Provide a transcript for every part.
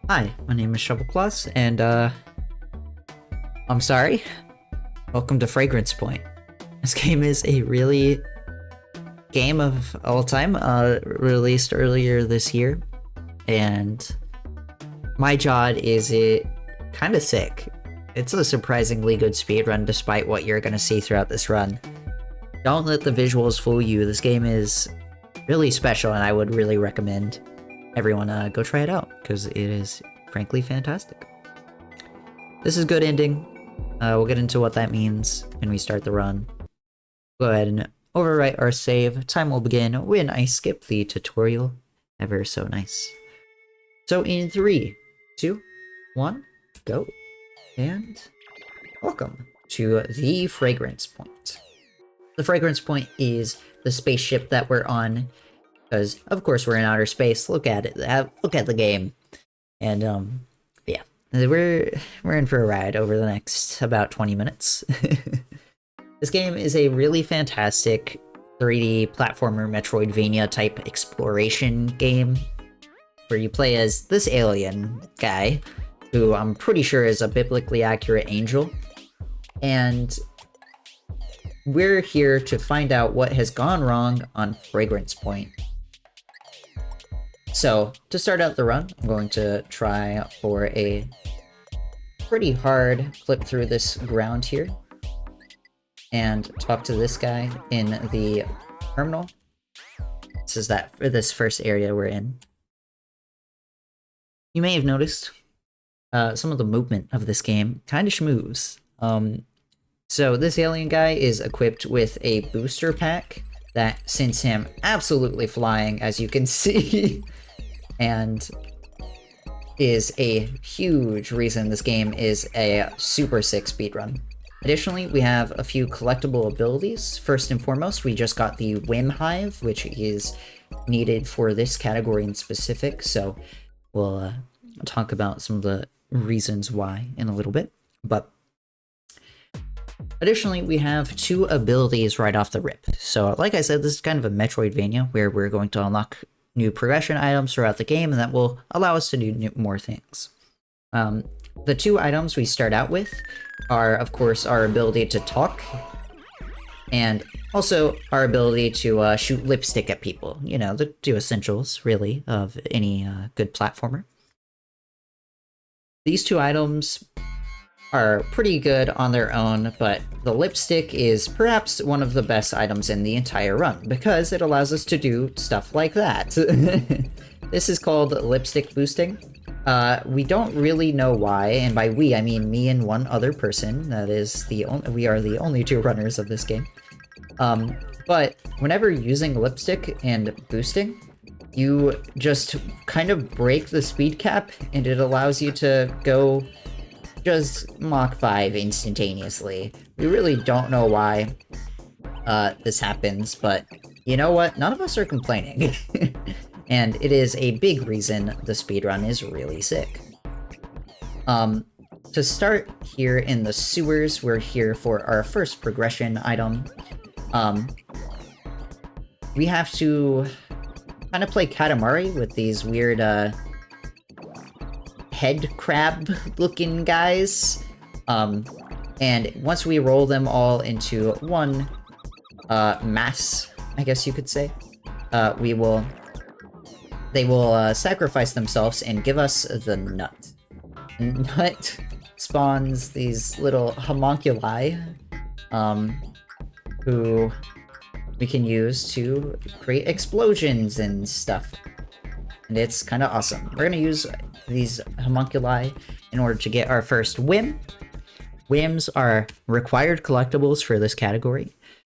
Hi, my name is Shovelclaws, and I'm sorry. Welcome to Fragrance Point. This game is a really game of all time, released earlier this year, and my god is it kind of sick. It's a surprisingly good speedrun despite what you're gonna see throughout this run. Don't let the visuals fool you, this game is really special and I would really recommend everyone go try it out, because it is frankly fantastic. This is good ending. We'll get into what that means when we start the run. Go ahead and overwrite our save. Time will begin when I skip the tutorial. Ever so nice. So in 3, 2, 1, go. And welcome to the Fragrance Point. The Fragrance Point is the spaceship that we're on, because of course we're in outer space. Look at it. Look at the game. And yeah, we're in for a ride over the next about 20 minutes. This game is a really fantastic 3D platformer Metroidvania type exploration game where you play as this alien guy, who I'm pretty sure is a biblically accurate angel. And we're here to find out what has gone wrong on Fragrance Point. So, to start out the run, I'm going to try for a pretty hard flip through this ground here and talk to this guy in the terminal. This is this first area we're in. You may have noticed some of the movement of this game kind of schmooze. So this alien guy is equipped with a booster pack that sends him absolutely flying, as you can see, and is a huge reason this game is a super sick speedrun. Additionally, we have a few collectible abilities. First and foremost, we just got the Whim Hive, which is needed for this category in specific, so we'll talk about some of the reasons why in a little bit. But additionally, we have 2 abilities right off the rip. So like I said, this is kind of a Metroidvania where we're going to unlock new progression items throughout the game, and that will allow us to do more things. The 2 items we start out with are, of course, our ability to talk, and also our ability to shoot lipstick at people. You know, the 2 essentials, really, of any good platformer. These 2 items are pretty good on their own, but the lipstick is perhaps one of the best items in the entire run, because it allows us to do stuff like that. This is called lipstick boosting. We don't really know why, and by we, I mean me and one other person. That is we are the only 2 runners of this game. But whenever using lipstick and boosting, you just kind of break the speed cap, and it allows you to go just Mach 5 instantaneously. We really don't know why this happens, but you know what? None of us are complaining. And it is a big reason the speedrun is really sick. To start here in the sewers, we're here for our first progression item. We have to kind of play Katamari with these weird head crab looking guys. And once we roll them all into one mass, I guess you could say, they will sacrifice themselves and give us the nut. Nut spawns these little homunculi, who we can use to create explosions and stuff. And it's kind of awesome. We're gonna use these homunculi in order to get our first whim. Whims are required collectibles for this category.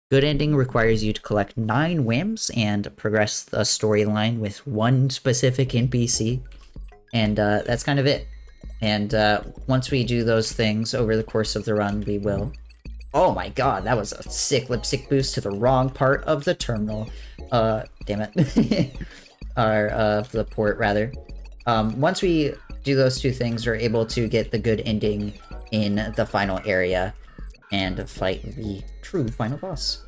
Good Ending requires you to collect 9 whims and progress the storyline with 1 specific NPC. And that's kind of it. And once we do those things over the course of the run, we will... Oh my god, that was a sick lipstick boost to the wrong part of the terminal. Damn it. Or the port, rather. Once we do those 2 things, we're able to get the good ending in the final area and fight the true final boss.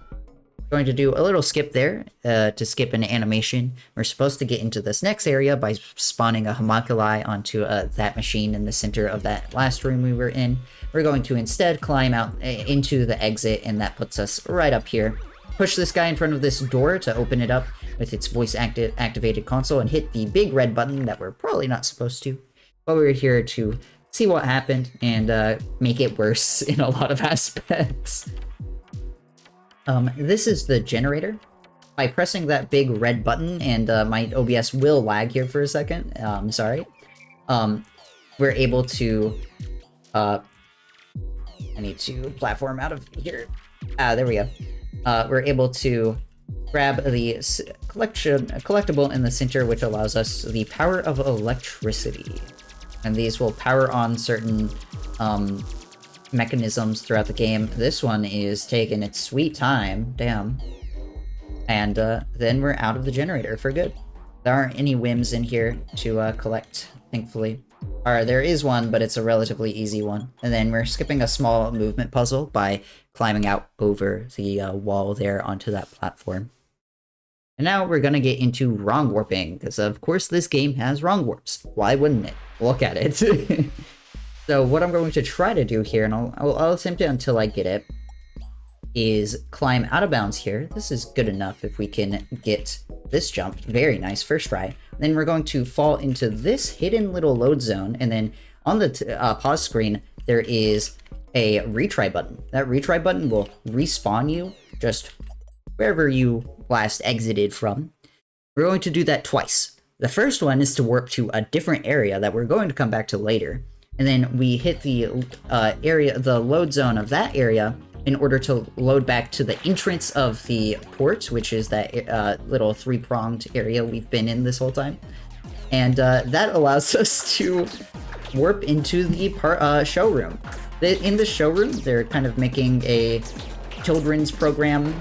Going to do a little skip there to skip an animation. We're supposed to get into this next area by spawning a homunculi onto that machine in the center of that last room we were in. We're going to instead climb out into the exit, and that puts us right up here. Push this guy in front of this door to open it up with its voice activated console and hit the big red button that we're probably not supposed to. But we're here to see what happened and make it worse in a lot of aspects. This is the generator. By pressing that big red button, and my OBS will lag here for a second, sorry. We're able to, I need to platform out of here. There we go. We're able to grab the collectible in the center, which allows us the power of electricity. And these will power on certain, mechanisms throughout the game. This one is taking its sweet time, damn. And then we're out of the generator for good. There aren't any whims in here to collect, thankfully. Or there is one, but it's a relatively easy one. And then we're skipping a small movement puzzle by climbing out over the wall there onto that platform. And now we're gonna get into wrong warping, because of course this game has wrong warps. Why wouldn't it? Look at it. So what I'm going to try to do here, and I'll attempt it until I get it, is climb out of bounds here. This is good enough if we can get this jump. Very nice, first try. Then we're going to fall into this hidden little load zone, and then on the pause screen, there is a retry button. That retry button will respawn you just wherever you last exited from. We're going to do that twice. The first one is to warp to a different area that we're going to come back to later. And then we hit the the load zone of that area in order to load back to the entrance of the port, which is that little three-pronged area we've been in this whole time. And that allows us to warp into the showroom. In the showroom, they're kind of making a children's program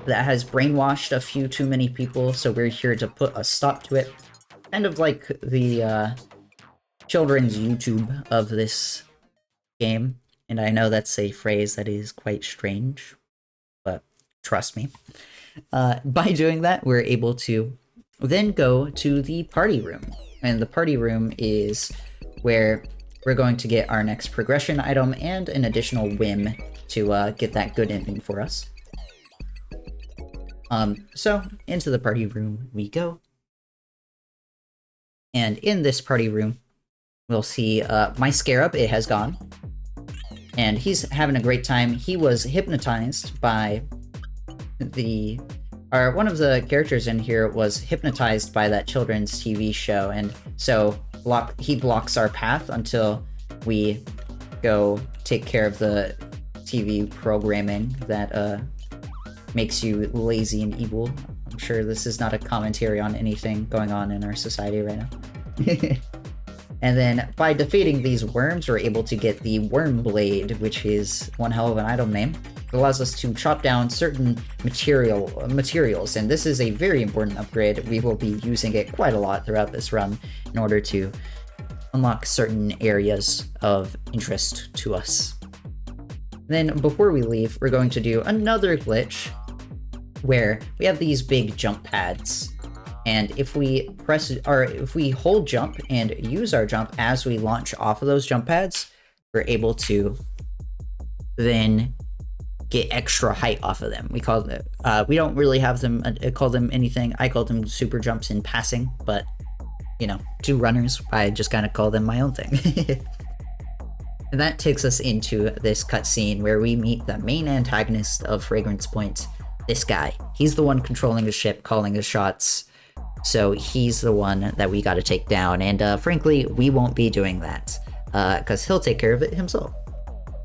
that has brainwashed a few too many people, so we're here to put a stop to it. Kind of like the children's YouTube of this game, and I know that's a phrase that is quite strange, but trust me. By doing that, we're able to then go to the party room, and the party room is where we're going to get our next progression item and an additional whim to get that good ending for us. So into the party room we go, and in this party room we'll see my Scarab. It has gone, and he's having a great time. He was hypnotized by one of the characters in here was hypnotized by that children's TV show, and so he blocks our path until we go take care of the TV programming that makes you lazy and evil. I'm sure this is not a commentary on anything going on in our society right now. And then by defeating these worms, we're able to get the Worm Blade, which is one hell of an item name. It allows us to chop down certain materials, and this is a very important upgrade. We will be using it quite a lot throughout this run in order to unlock certain areas of interest to us. Then before we leave, we're going to do another glitch where we have these big jump pads. And if we hold jump and use our jump as we launch off of those jump pads, we're able to then get extra height off of them. We don't really have them call them anything. I call them super jumps in passing, but you know, two runners, I just kind of call them my own thing. And that takes us into this cutscene where we meet the main antagonist of Fragrance Point, this guy. He's the one controlling the ship, calling the shots. So he's the one that we got to take down, and frankly, we won't be doing that, because he'll take care of it himself.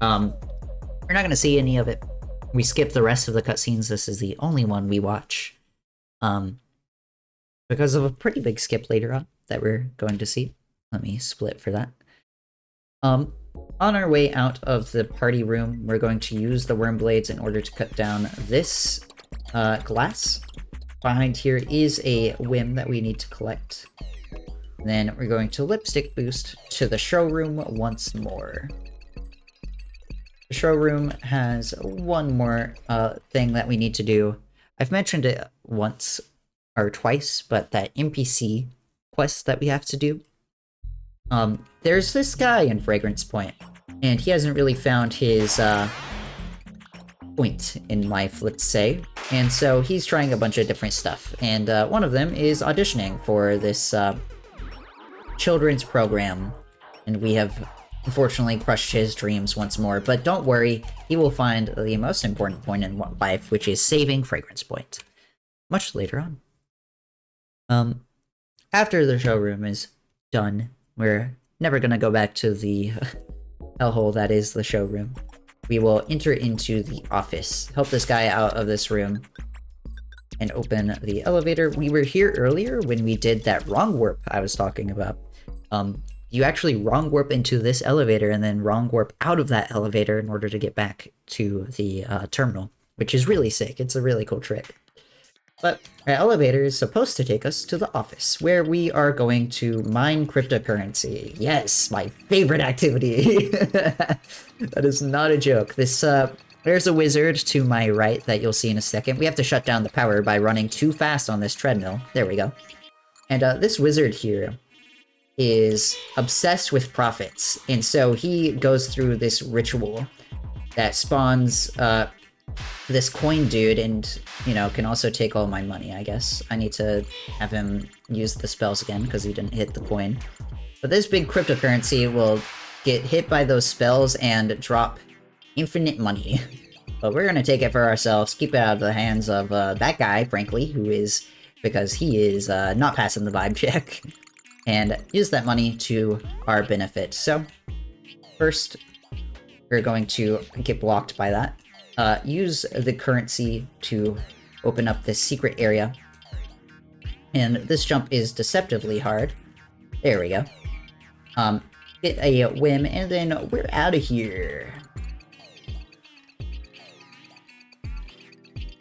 We're not going to see any of it. We skip the rest of the cutscenes. This is the only one we watch, because of a pretty big skip later on that we're going to see. Let me split for that. On our way out of the party room, we're going to use the worm blades in order to cut down this glass. Behind here is a whim that we need to collect. Then we're going to lipstick boost to the showroom once more. The showroom has one more thing that we need to do, I've mentioned it once or twice, but that NPC quest that we have to do. There's this guy in Fragrance Point, and he hasn't really found his point in life, let's say. And so he's trying a bunch of different stuff, and one of them is auditioning for this children's program, and we have unfortunately crushed his dreams once more. But don't worry, he will find the most important point in life, which is saving Fragrance Point, much later on. After the showroom is done, we're never gonna go back to the hellhole that is the showroom. We will enter into the office, help this guy out of this room, and open the elevator. We were here earlier when we did that wrong warp I was talking about. You actually wrong warp into this elevator and then wrong warp out of that elevator in order to get back to the terminal, which is really sick. It's a really cool trick. But our elevator is supposed to take us to the office, where we are going to mine cryptocurrency. Yes, my favorite activity! That is not a joke. There's a wizard to my right that you'll see in a second. We have to shut down the power by running too fast on this treadmill. There we go. And this wizard here is obsessed with profits, and so he goes through this ritual that spawns this coin dude, and can also take all my money. I guess I need to have him use the spells again because he didn't hit the coin. But this big cryptocurrency will get hit by those spells and drop infinite money. But we're gonna take it for ourselves, keep it out of the hands of that guy, frankly, because he is not passing the vibe check, and use that money to our benefit. So first, we're going to get blocked by that. Use the currency to open up this secret area. And this jump is deceptively hard. There we go. Get a whim, and then we're out of here.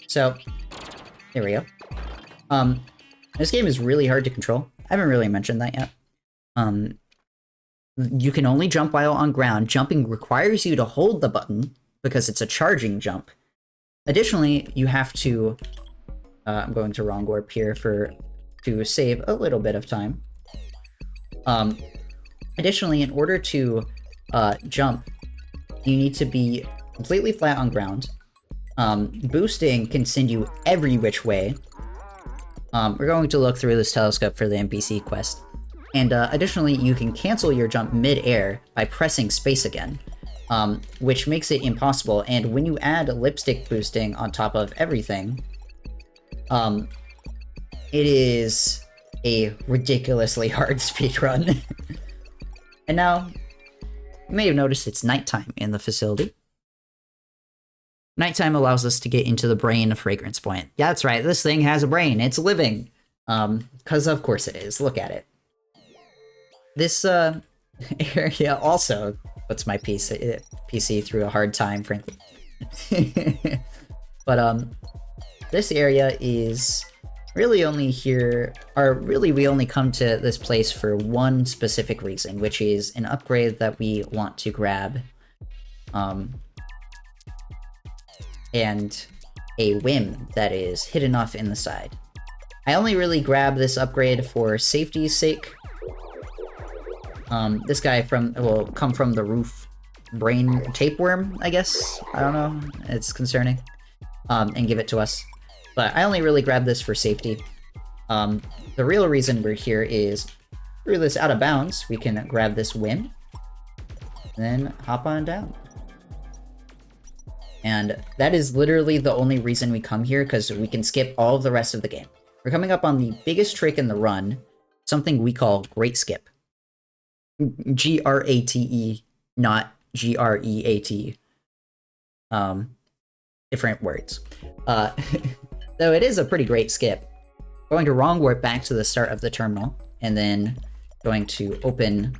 So, there we go. This game is really hard to control. I haven't really mentioned that yet. You can only jump while on ground. Jumping requires you to hold the button, because it's a charging jump. Additionally, you have to... I'm going to wrong warp here to save a little bit of time. Additionally, in order to jump, you need to be completely flat on ground. Boosting can send you every which way. We're going to look through this telescope for the NPC quest. And additionally, you can cancel your jump mid-air by pressing space again. Which makes it impossible, and when you add lipstick boosting on top of everything, it is a ridiculously hard speedrun. And now, you may have noticed it's nighttime in the facility. Nighttime allows us to get into the brain of Fragrance Point. Yeah, that's right, this thing has a brain, it's living! 'Cause of course it is, look at it. This, area also puts my PC through a hard time, frankly. But this area is really only here, or really we only come to this place for one specific reason, which is an upgrade that we want to grab. And a whim that is hidden off in the side. I only really grab this upgrade for safety's sake. This guy will come from the roof. Brain tapeworm, I guess? I don't know. It's concerning. And give it to us. But I only really grab this for safety. The real reason we're here is, through this out of bounds, we can grab this whim. And then hop on down. And that is literally the only reason we come here, because we can skip all of the rest of the game. We're coming up on the biggest trick in the run, something we call Great Skip. G-R-A-T-E, not G-R-E-A-T. Different words. Though it is a pretty great skip. Going to wrong warp back to the start of the terminal, and then going to open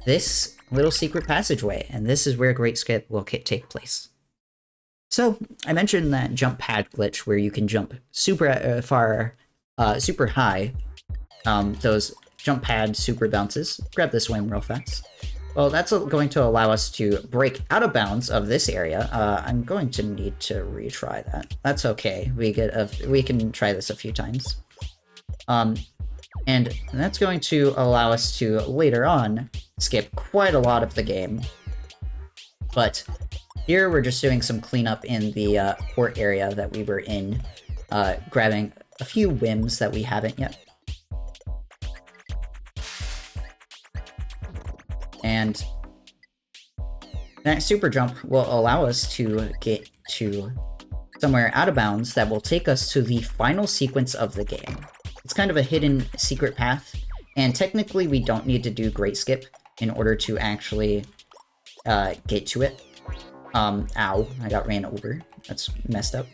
this little secret passageway, and this is where Great Skip will take place. So, I mentioned that jump pad glitch where you can jump super far, super high. Those jump pad super bounces. Grab this whim real fast. Well, that's going to allow us to break out of bounds of this area. I'm going to need to retry that. That's okay. We can try this a few times. And that's going to allow us to, later on, skip quite a lot of the game. But here we're just doing some cleanup in the port area that we were in, grabbing a few whims that we haven't yet. And that super jump will allow us to get to somewhere out of bounds that will take us to the final sequence of the game. It's kind of a hidden secret path, and technically we don't need to do Great Skip in order to actually get to it. Ow, I got ran over. That's messed up.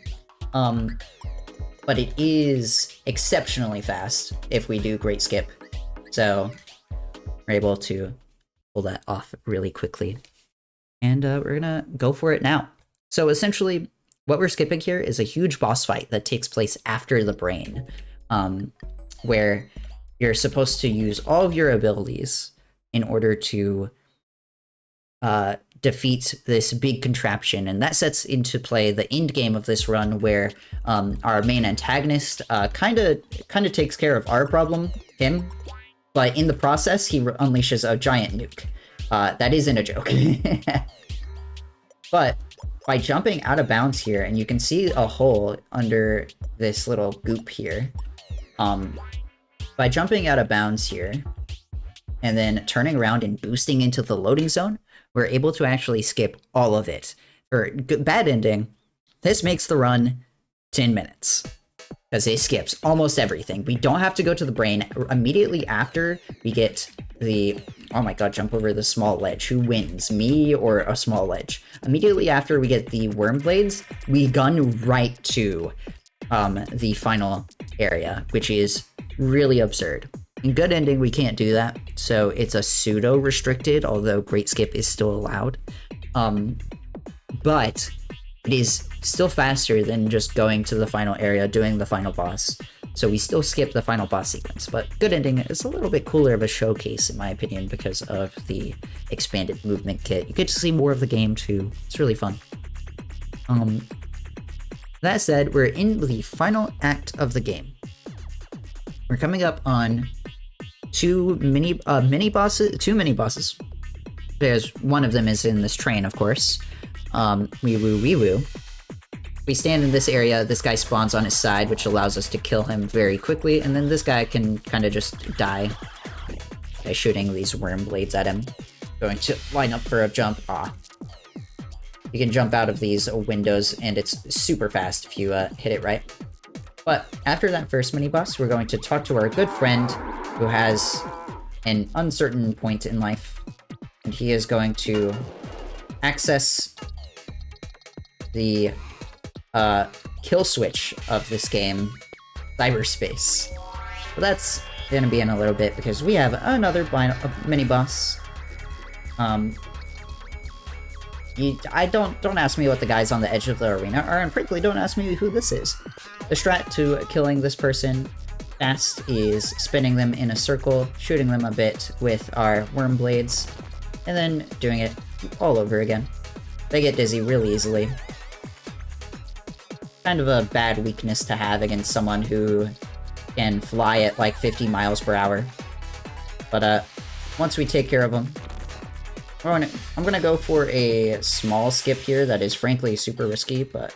But it is exceptionally fast if we do Great Skip. So we're able to pull that off really quickly. And we're gonna go for it now. So essentially, what we're skipping here is a huge boss fight that takes place after the brain, where you're supposed to use all of your abilities in order to defeat this big contraption, and that sets into play the end game of this run, where our main antagonist kind of takes care of our problem, him, but in the process he unleashes a giant nuke. That isn't a joke. But by jumping out of bounds here, and you can see a hole under this little goop here, by jumping out of bounds here and then turning around and boosting into the loading zone, we're able to actually skip all of it. For bad ending, this makes the run 10 minutes. Because it skips almost everything. We don't have to go to the brain. Immediately after we get the... Oh my god, jump over the small ledge. Who wins, me or a small ledge? Immediately after we get the worm blades, we gun right to the final area, which is really absurd. In good ending, we can't do that, so it's a pseudo-restricted, although Great Skip is still allowed. But it is still faster than just going to the final area, doing the final boss. So we still skip the final boss sequence, but good ending is a little bit cooler of a showcase, in my opinion, because of the expanded movement kit. You get to see more of the game, too. It's really fun. That said, we're in the final act of the game. We're coming up on two mini bosses. There's one of them is in this train, of course. Wee woo. We stand in this area, this guy spawns on his side, which allows us to kill him very quickly, and then this guy can kind of just die by shooting these worm blades at him. Going to line up for a jump. You can jump out of these windows, and it's super fast if you hit it right. But after that first mini-boss, we're going to talk to our good friend who has an uncertain point in life, and he is going to access the kill switch of this game, cyberspace. Well, that's gonna be in a little bit because we have another mini-boss. Don't ask me what the guys on the edge of the arena are, and frankly, don't ask me who this is. The strat to killing this person fast is spinning them in a circle, shooting them a bit with our worm blades, and then doing it all over again. They get dizzy really easily. Kind of a bad weakness to have against someone who can fly at like 50 miles per hour. But once we take care of them, I'm gonna go for a small skip here that is frankly super risky, but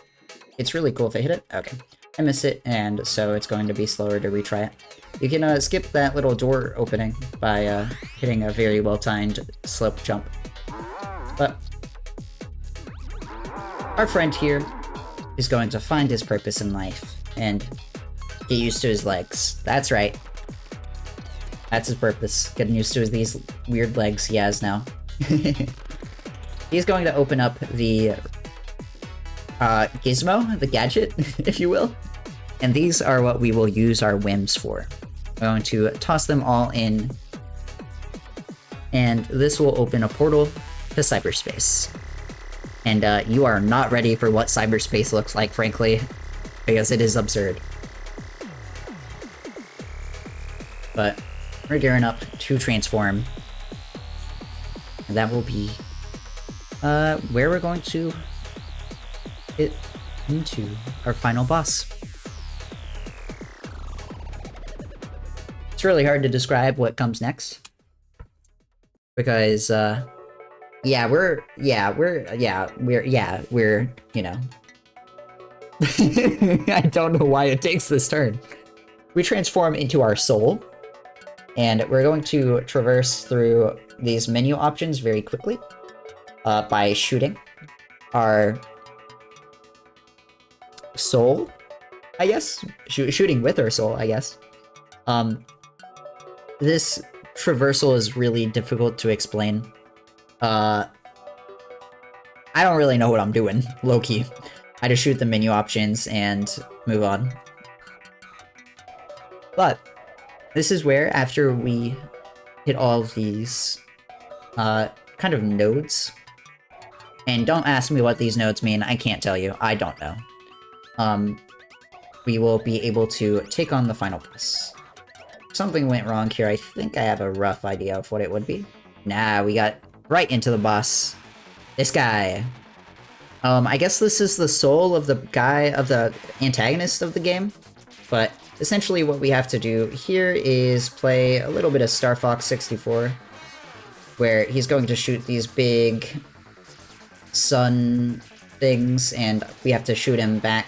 it's really cool if I hit it. Okay, I missed it, and so it's going to be slower to retry it. You can skip that little door opening by hitting a very well-timed slope jump. But our friend here is going to find his purpose in life and get used to his legs. That's right. That's his purpose, getting used to these weird legs he has now. He's going to open up the gizmo, the gadget, if you will. And these are what we will use our whims for. We're going to toss them all in, and this will open a portal to cyberspace. And you are not ready for what cyberspace looks like, frankly, because it is absurd. But we're gearing up to transform. And that will be where we're going to get into our final boss. It's really hard to describe what comes next because we're you know I don't know why it takes this turn. We transform into our soul, and we're going to traverse through these menu options very quickly by shooting our soul, I guess? Shooting with our soul, I guess. This traversal is really difficult to explain. I don't really know what I'm doing, low-key. I just shoot the menu options and move on. But this is where, after we hit all of these kind of nodes, and don't ask me what these nodes mean, I can't tell you, I don't know. We will be able to take on the final boss. Something went wrong here. I think I have a rough idea of what it would be. Nah, we got right into the boss. This guy. I guess this is the soul of the guy, of the antagonist of the game. But essentially what we have to do here is play a little bit of Star Fox 64, where he's going to shoot these big sun things, and we have to shoot him back.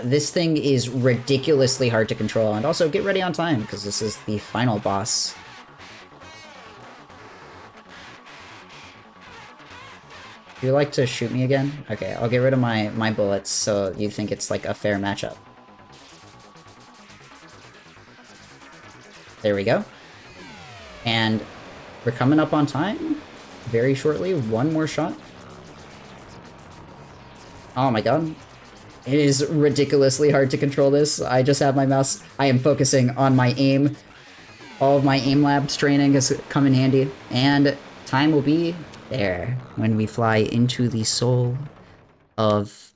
This thing is ridiculously hard to control, and also get ready on time, because this is the final boss. Would you like to shoot me again? Okay, I'll get rid of my bullets so you think it's like a fair matchup. There we go. And we're coming up on time very shortly. One more shot. Oh my god. It is ridiculously hard to control this. I just have my mouse. I am focusing on my aim. All of my aim labs training has come in handy. And time will be there when we fly into the soul of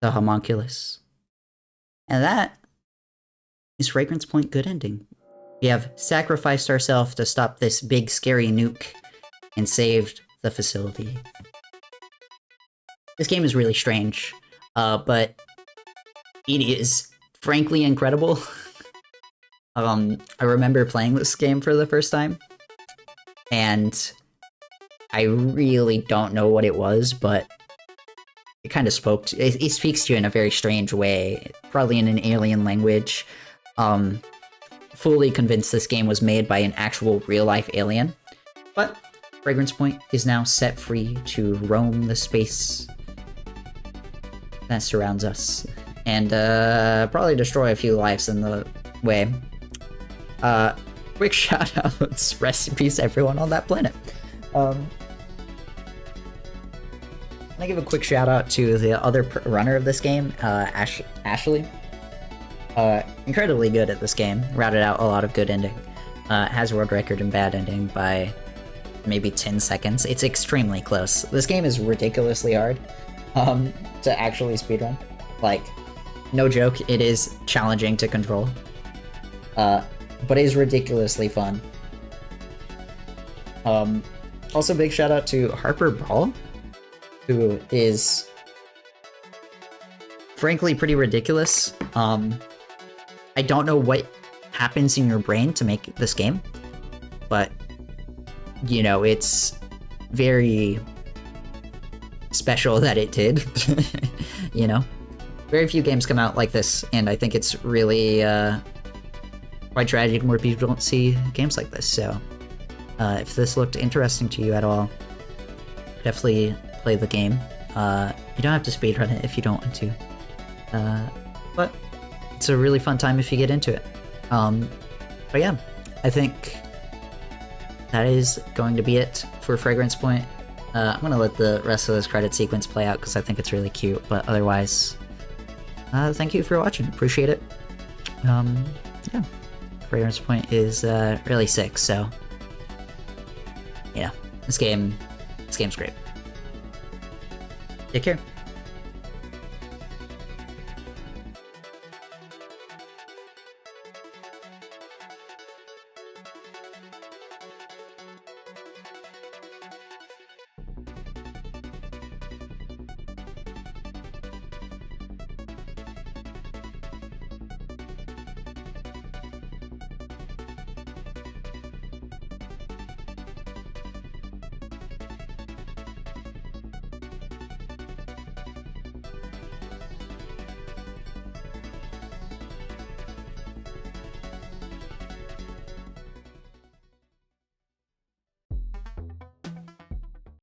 the homunculus. And that is Fragrance Point Good Ending. We have sacrificed ourselves to stop this big scary nuke and saved the facility. This game is really strange, but it is frankly incredible. I remember playing this game for the first time, and I really don't know what it was, but it kind of spoke to, it speaks to you in a very strange way, probably in an alien language. Fully convinced this game was made by an actual real-life alien, but Fragrance Point is now set free to roam the space that surrounds us, and probably destroy a few lives in the way. Quick shout-outs, rest in peace everyone on that planet. I give a quick shout out to the other runner of this game, Ashley. Incredibly good at this game, routed out a lot of good ending. Has a world record in bad ending by maybe 10 seconds. It's extremely close. This game is ridiculously hard to actually speedrun. Like, no joke, it is challenging to control. But it is ridiculously fun. Also big shout out to Harper Ball, who is frankly pretty ridiculous. I don't know what happens in your brain to make this game, but you know, it's very special that it did. You know, very few games come out like this, and I think it's really quite tragic more people don't see games like this. So if this looked interesting to you at all, definitely play the game. You don't have to speedrun it if you don't want to, but it's a really fun time if you get into it. But yeah, I think that is going to be it for Fragrance Point. I'm gonna let the rest of this credit sequence play out because I think it's really cute, but otherwise, thank you for watching, appreciate it. Yeah, Fragrance Point is really sick, so yeah, this game's great. Take care.